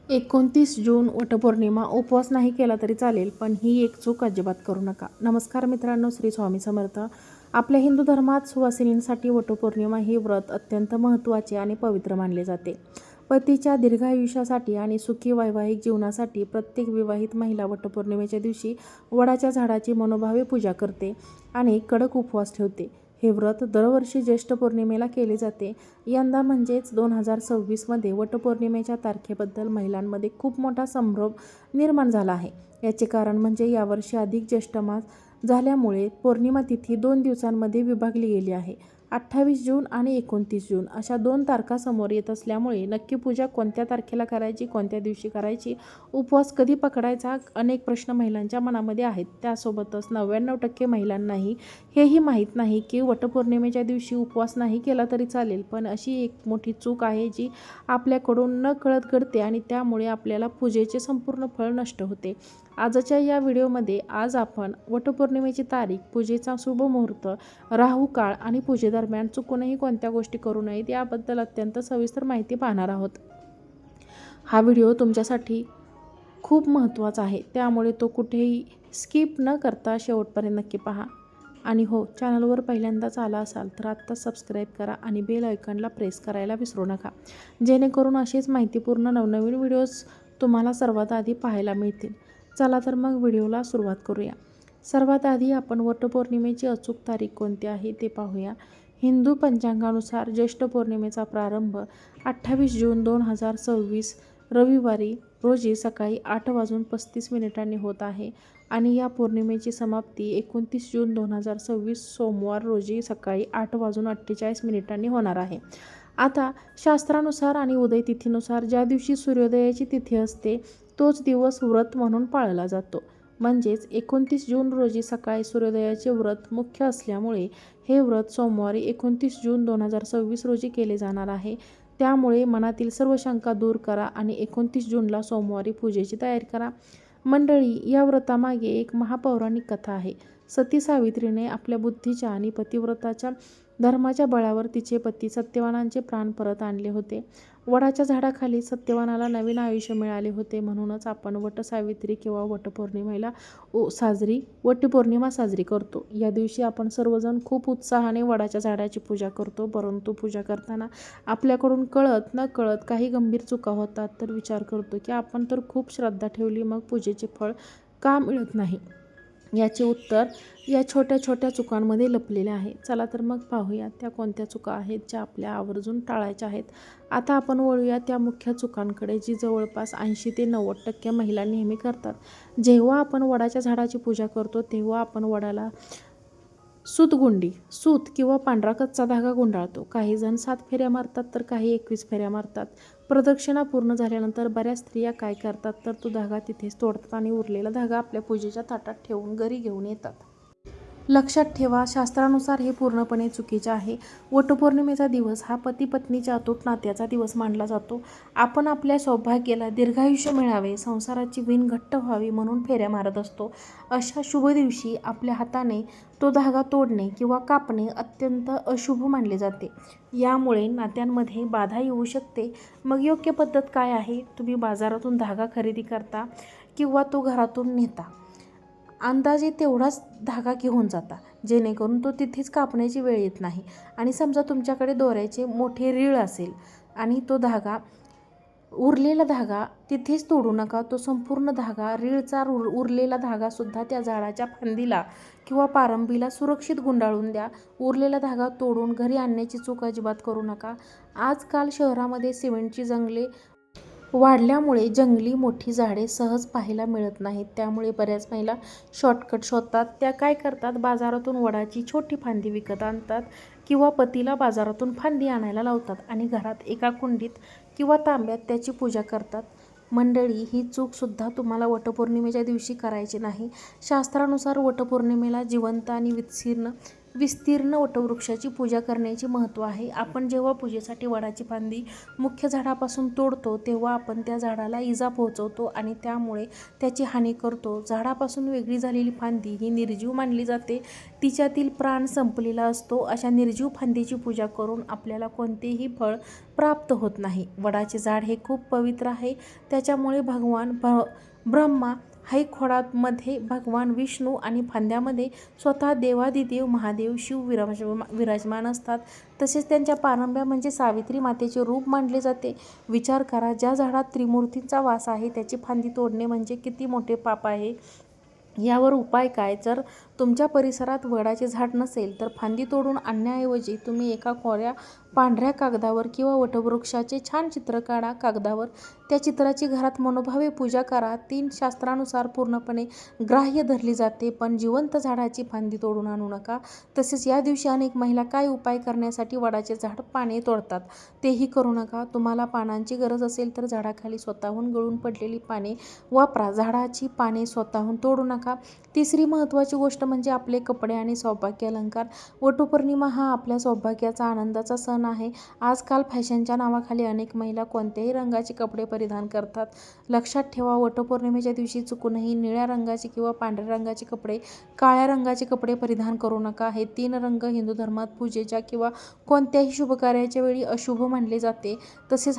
29 जून वटपौर्णिमा. उपवास नाही केला तरी चालेल, पण ही एक चूक अजिबात करू नका. नमस्कार मित्रांनो, श्री स्वामी समर्थ. आपल्या हिंदू धर्मात सुवासिनींसाठी वटपौर्णिमा ही व्रत अत्यंत महत्त्वाचे आणि पवित्र मानले जाते. पतीच्या दीर्घायुष्यासाठी आणि सुखी वैवाहिक जीवनासाठी प्रत्येक विवाहित महिला वटपौर्णिमेच्या दिवशी वडाच्या झाडाची मनोभावे पूजा करते आणि कडक उपवास ठेवते. हे व्रत दरवर्षी ज्येष्ठ पौर्णिमेला केले जाते. यंदा म्हणजेच 2026मध्ये वटपौर्णिमेच्या तारखेबद्दल महिलांमध्ये खूप मोठा संभ्रम निर्माण झाला आहे. याचे कारण म्हणजे यावर्षी अधिक ज्येष्ठ मास झाल्यामुळे पौर्णिमा तिथी 2 दिवसांमध्ये विभागली गेली आहे. 28 जून आणि 29 जून अशा 2 तारखा समोर येत असल्यामुळे नक्की पूजा कोणत्या तारखेला करायची, कोणत्या दिवशी करायची, उपवास कधी पकडायचा, अनेक प्रश्न महिलांच्या मनामध्ये आहेत. त्यासोबतच 99% महिलांनाही हेही माहीत नाही की वटपौर्णिमेच्या दिवशी उपवास नाही केला तरी चालेल, पण अशी एक मोठी चूक आहे जी आपल्याकडून नकळत घडते आणि त्यामुळे आपल्याला पूजेचे संपूर्ण फळ नष्ट होते. आजच्या या व्हिडिओमध्ये आज आपण वटपौर्णिमेची तारीख, पूजेचा शुभ मुहूर्त, राहू काळ आणि पूजेदरम्यान चुकूनही कोणत्या गोष्टी करू नयेत याबद्दल अत्यंत सविस्तर माहिती पाहणार आहोत. हा व्हिडिओ तुमच्यासाठी खूप महत्त्वाचा आहे, त्यामुळे तो कुठेही स्किप न करता शेवटपर्यंत नक्की पहा. आणि हो, चॅनलवर पहिल्यांदाच आला असाल तर आत्ता सबस्क्राईब करा आणि बेल आयकॉनला प्रेस करायला विसरू नका, जेणेकरून असेच माहितीपूर्ण नवनवीन व्हिडिओज तुम्हाला सर्वात आधी पाहायला मिळतील. चला तर मग व्हिडिओला सुरुवात करूया. सर्वात आधी आपण वटपौर्णिमेची अचूक तारीख कोणती आहे ते पाहूया. हिंदू पंचांगानुसार ज्येष्ठ पौर्णिमेचा प्रारंभ 28 जून 2026 रविवारी रोजी सकाळी 8:35 होत आहे आणि या पौर्णिमेची समाप्ती 29 जून 2026 सोमवार रोजी सकाळी 8:48 होणार आहे. आता शास्त्रानुसार आणि उदयतिथीनुसार ज्या दिवशी सूर्योदयाची तिथी असते तोच दिवस व्रत म्हणून पाळला जातो. म्हणजेच 29 जून रोजी सकाळी सूर्योदयाचे व्रत मुख्य असल्यामुळे हे व्रत सोमवारी 29 जून 2026 रोजी केले जाणार आहे. त्यामुळे मनातील सर्व शंका दूर करा आणि 29 जूनला सोमवारी पूजेची तयारी करा. मंडळी, या व्रतामागे एक महापौराणिक कथा आहे. सती सावित्रीने आपल्या बुद्धीच्या आणि पतिव्रताच्या धर्माच्या बळावर तिचे पती सत्यवानांचे प्राण परत आणले होते. वडाच्या झाडाखाली सत्यवानाला नवीन आयुष्य मिळाले होते. म्हणूनच आपण वटसावित्री किंवा वटपौर्णिमा साजरी करतो. या दिवशी आपण सर्वजण खूप उत्साहाने वडाच्या झाडाची पूजा करतो. परंतु पूजा करताना आपल्याकडून कळत न कळत काही गंभीर चुका होतात. तर विचार करतो की आपण तर खूप श्रद्धा ठेवली, मग पूजेचे फळ का मिळत नाही? याचे उत्तर या छोट्या छोट्या चुकांमध्ये लपलेले आहे. चला तर मग पाहूया त्या कोणत्या चुका आहेत ज्या आपल्या आवर्जून टाळायच्या आहेत. आता आपण वळूया त्या मुख्य चुकांकडे जी जवळपास 80 ते 90% महिला नेहमी करतात. जेव्हा आपण वडाच्या झाडाची पूजा करतो तेव्हा आपण वडाला सूत किंवा पांढरा कच्चा धागा गुंडाळतो. काही जण 7 फेऱ्या मारतात तर काही 21 फेऱ्या मारतात. प्रदक्षिणा पूर्ण झाल्यानंतर बऱ्याच स्त्रिया काय करतात तर तो धागा तिथेच तोडतात आणि उरलेला धागा आपल्या पूजेच्या ताटात ठेवून घरी घेऊन येतात. लक्षात ठेवा, शास्त्रानुसार हे पूर्णपणे चुकीचे आहे. वटपौर्णिमेचा दिवस हा पती पत्नीच्या अतूट नात्याचा दिवस मानला जातो. आपण आपल्या सौभाग्याला दीर्घायुष्य मिळावे, संसाराची वीण घट्ट व्हावी म्हणून फेऱ्या मारत असतो. अशा शुभ दिवशी आपल्या हाताने तो धागा तोडणे किंवा कापणे अत्यंत अशुभ मानले जाते. यामुळे नात्यांमध्ये बाधा येऊ शकते. मग योग्य पद्धत काय आहे? तुम्ही बाजारातून धागा खरेदी करता किंवा तो घरातून नेता. अंदाजे तेवढाच धागा घेऊन जाता, जेणेकरून तो तिथेच कापण्याची वेळ येत नाही. आणि समजा तुमच्याकडे दोऱ्याचे मोठे रीळ असेल आणि तो उरलेला धागा तिथेच तोडू नका. तो संपूर्ण धागा, रीळचा उरलेला धागासुद्धा त्या झाडाच्या फांदीला किंवा पारंबीला सुरक्षित गुंडाळून द्या. उरलेला धागा तोडून घरी आणण्याची चूक अजिबात करू नका. आजकाल शहरामध्ये सिमेंटची जंगले वाढल्यामुळे जंगली मोठी झाडे सहज पाहायला मिळत नाहीत. त्यामुळे बऱ्याच महिला शॉर्टकट शोधतात. त्या काय करतात, बाजारातून वडाची छोटी फांदी विकत आणतात किंवा पतीला बाजारातून फांदी आणायला लावतात आणि घरात एका कुंडीत किंवा तांब्यात त्याची पूजा करतात. मंडळी, ही चूकसुद्धा तुम्हाला वटपौर्णिमेच्या दिवशी करायची नाही. शास्त्रानुसार वटपौर्णिमेला जिवंत आणि विस्तीर्ण विस्तीर्ण वटवृक्षाची पूजा करण्याचे महत्त्व आहे. आपण जेव्हा पूजेसाठी वडाची फांदी मुख्य झाडापासून तोडतो तेव्हा आपण त्या झाडाला इजा पोहोचवतो आणि त्यामुळे त्याची हानी करतो. झाडापासून वेगळी झालेली फांदी ही निर्जीव मानली जाते. तिच्यातील प्राण संपलेला असतो. अशा निर्जीव फांदीची पूजा करून आपल्याला कोणतेही फळ प्राप्त होत नाही. वडाचे झाड हे खूप पवित्र आहे. त्याच्यामुळे भगवान ब्रह्मा हैखोडामध्ये भगवान विष्णू आणि फांद्यामध्ये स्वतः देवादिदेव महादेव शिव विराजमान असतात. तसेच त्यांच्या पारंब्या म्हणजे सावित्री मातेचे रूप मानले जाते. विचार करा, ज्या झाडात त्रिमूर्तींचा वास आहे त्याची फांदी तोडणे म्हणजे किती मोठे पाप आहे. यावर उपाय काय? जर तुमच्या परिसरात वडाचे झाड नसेल तर फांदी तोडून आणण्याऐवजी तुम्ही एका कोऱ्या पांढऱ्या कागदावर किंवा वटवृक्षाचे छान चित्र काढा. कागदावर त्या चित्राची घरात मनोभावे पूजा करा. 3 शास्त्रानुसार पूर्णपणे ग्राह्य धरली जाते, पण जिवंत झाडाची फांदी तोडून आणू नका. तसेच या दिवशी अनेक महिला काय उपाय करण्यासाठी वडाचे झाड पाने तोडतात, तेही करू नका. तुम्हाला पानांची गरज असेल तर झाडाखाली स्वतःहून गळून पडलेली पाने वापरा. झाडाची पाने स्वतःहून तोडू नका. तिसरी महत्त्वाची गोष्ट म्हणजे आपले कपडे आणि सौभाग्य अलंकार. वटपौर्णिमा हा आपल्या सौभाग्याचा, आनंदाचा सण आहे. आजकाल फॅशनच्या नावाखाली अनेक महिला कोणत्याही रंगाचे कपडे परिधान करतात. लक्षात ठेवा, वटपौर्णिमेच्या दिवशी चुकूनही निळ्या रंगाचे किंवा पांढऱ्या रंगाचे कपडे, काळ्या रंगाचे कपडे परिधान करू नका. हे 3 रंग हिंदू धर्मात पूजेच्या किंवा कोणत्याही शुभकार्याच्या वेळी अशुभ मानले जाते. तसेच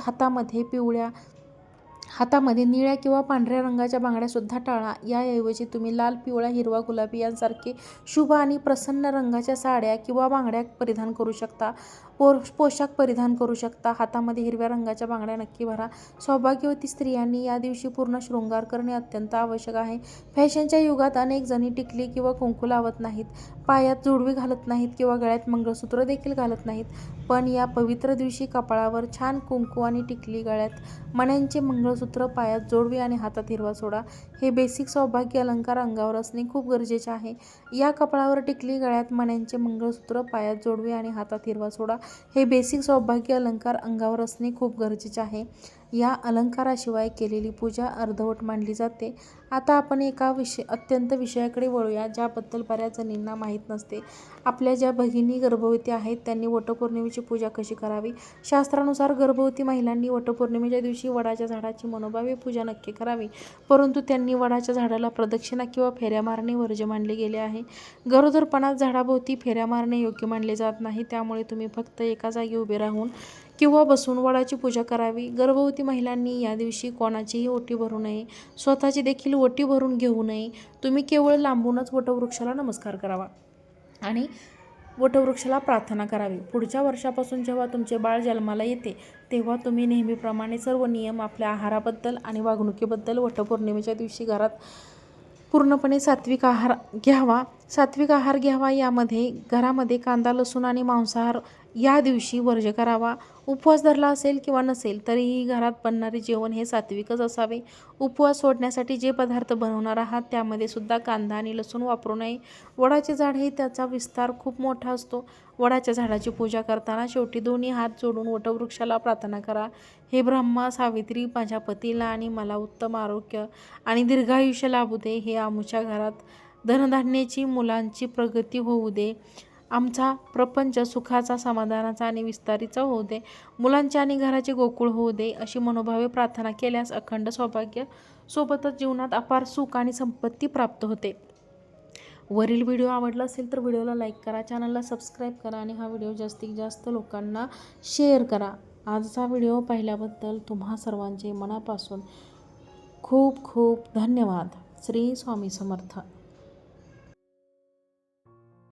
हातामध्ये निळ्या किंवा पांढऱ्या रंगाच्या बांगड्या सुद्धा टाळा. याऐवजी तुम्ही लाल, पिवळा, हिरवा, गुलाबी यांसारखे शुभ आणि प्रसन्न रंगाच्या साड्या किंवा बांगड्या परिधान करू शकता. पोशाख परिधान करू शकता. हातामध्ये हिरव्या रंगाच्या बांगड्या नक्की भरा. सौभाग्यवती स्त्रियांनी या दिवशी पूर्ण शृंगार करणे अत्यंत आवश्यक आहे. फॅशनच्या युगात अनेक जणी टिकली किंवा कुंकू लावत नाहीत, पायात जोडवी घालत नाहीत किंवा गळ्यात मंगळसूत्र देखील घालत नाहीत. पण या पवित्र दिवशी कपाळावर छान कुंकू आणि टिकली, गळ्यात मण्यांचे मंगळसूत्र, पायात जोडवी आणि हातात हिरवा सोडा हे बेसिक सौभाग्य अलंकार अंगावर असणे खूप गरजेचे आहे. या कपाळावर टिकली, गळ्यात मण्यांचे मंगळसूत्र, पायात जोडवी आणि हातात हिरवा सोडा हे बेसिक सौभाग्य अलंकार अंगावर असणे खूप गरजेचे आहे. या अलंकाराशिवाय केलेली पूजा अर्धवट मानली जाते. आता आपण एका अत्यंत विषयाकडे वळूया, ज्याबद्दल बऱ्याच जणींना माहीत नसते. आपल्या ज्या भगिनी गर्भवती आहेत त्यांनी वटपौर्णिमेची पूजा कशी करावी? शास्त्रानुसार गर्भवती महिलांनी वटपौर्णिमेच्या दिवशी वडाच्या झाडाची मनोभावे पूजा नक्की करावी, परंतु त्यांनी वडाच्या झाडाला प्रदक्षिणा किंवा फेऱ्या मारणे वर्ज्य मानले गेले आहे. गरोदरपणात झाडाभोवती फेऱ्या मारणे योग्य मानले जात नाही. त्यामुळे तुम्ही फक्त एका जागी उभे राहून किंवा बसून वडाची पूजा करावी. गर्भवती महिलांनी या दिवशी कोणाचीही ओटी भरू नये, स्वतःची देखील ओटी भरून घेऊ नये. तुम्ही केवळ लांबूनच वटवृक्षाला नमस्कार करावा आणि वटवृक्षाला प्रार्थना करावी. पुढच्या वर्षापासून जेव्हा तुमचे बाळ जन्माला येते तेव्हा तुम्ही नेहमीप्रमाणे सर्व नियम, आपल्या आहाराबद्दल आणि वागणुकीबद्दल वटपौर्णिमेच्या दिवशी घरात पूर्णपणे सात्विक आहार घ्यावा. यामध्ये घरामध्ये कांदा, लसूण आणि मांसाहार या दिवशी वर्ज्य करावा. उपवास धरला असेल किंवा नसेल तरीही घरात बनणारे जेवण हे सात्विकच असावे. उपवास सोडण्यासाठी जे पदार्थ बनवणार आहात त्यामध्ये सुद्धा कांदा आणि लसूण वापरू नये. वडाचे झाड हे त्याचा विस्तार खूप मोठा असतो. वडाच्या झाडाची पूजा करताना शेवटी दोन्ही हात जोडून वटवृक्षाला प्रार्थना करा. हे ब्रह्मा, सावित्री, माझ्या पतीला आणि मला उत्तम आरोग्य आणि दीर्घायुष्य लाभू दे. हे आमच्या घरात धनधान्याची, मुलांची प्रगती होऊ दे. आमचा प्रपंच सुखाचा, समाधानाचा आणि विस्तारीचा होऊ दे. मुलांचे आणि घराचे गोकुळ होऊ दे. अशी मनोभावे प्रार्थना केल्यास अखंड सौभाग्य सोबतच जीवनात अपार सुख आणि संपत्ती प्राप्त होते. वरील व्हिडिओ आवडला असेल तर व्हिडिओला लाईक करा, चॅनलला सबस्क्राईब करा आणि हा व्हिडिओ जास्तीत जास्त लोकांना शेअर करा. आजचा व्हिडिओ पाहिल्याबद्दल तुम्हा सर्वांचे मनापासून खूप खूप धन्यवाद. श्री स्वामी समर्थ.